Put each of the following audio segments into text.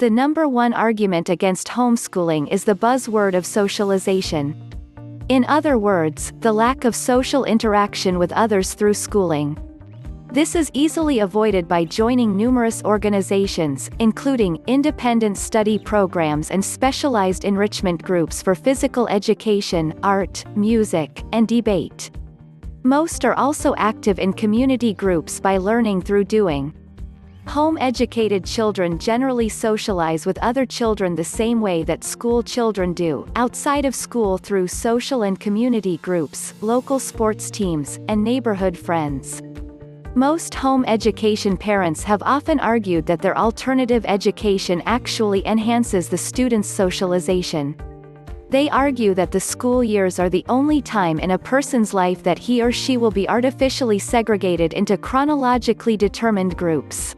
The number one argument against homeschooling is the buzzword of socialization. In other words, the lack of social interaction with others through schooling. This is easily avoided by joining numerous organizations, including independent study programs and specialized enrichment groups for physical education, art, music, and debate. Most are also active in community groups by learning through doing. Home-educated children generally socialize with other children the same way that school children do, outside of school through social and community groups, local sports teams, and neighborhood friends. Most home education parents have often argued that their alternative education actually enhances the students' socialization. They argue that the school years are the only time in a person's life that he or she will be artificially segregated into chronologically determined groups.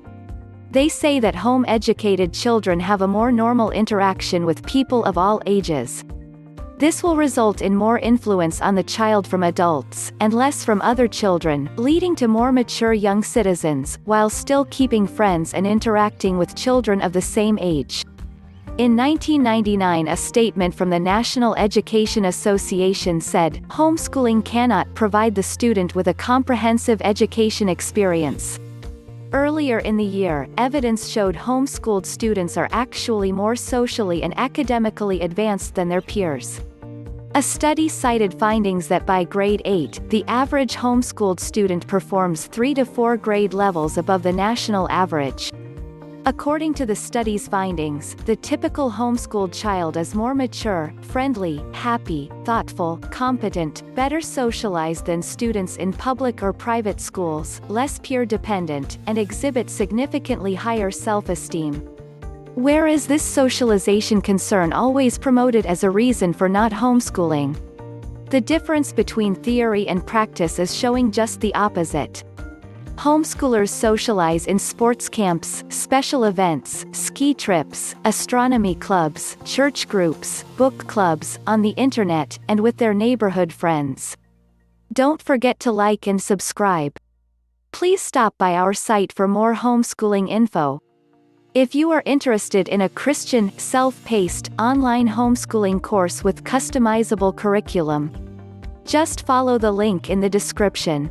They say that home-educated children have a more normal interaction with people of all ages. This will result in more influence on the child from adults, and less from other children, leading to more mature young citizens, while still keeping friends and interacting with children of the same age. In 1999, a statement from the National Education Association said, "Homeschooling cannot provide the student with a comprehensive education experience." Earlier in the year, evidence showed homeschooled students are actually more socially and academically advanced than their peers. A study cited findings that by grade 8, the average homeschooled student performs 3 to 4 grade levels above the national average. According to the study's findings, the typical homeschooled child is more mature, friendly, happy, thoughtful, competent, better socialized than students in public or private schools, less peer-dependent, and exhibit significantly higher self-esteem. Where is this socialization concern always promoted as a reason for not homeschooling? The difference between theory and practice is showing just the opposite. Homeschoolers socialize in sports camps, special events, ski trips, astronomy clubs, church groups, book clubs, on the internet, and with their neighborhood friends. Don't forget to like and subscribe. Please stop by our site for more homeschooling info. If you are interested in a Christian, self-paced, online homeschooling course with customizable curriculum, just follow the link in the description.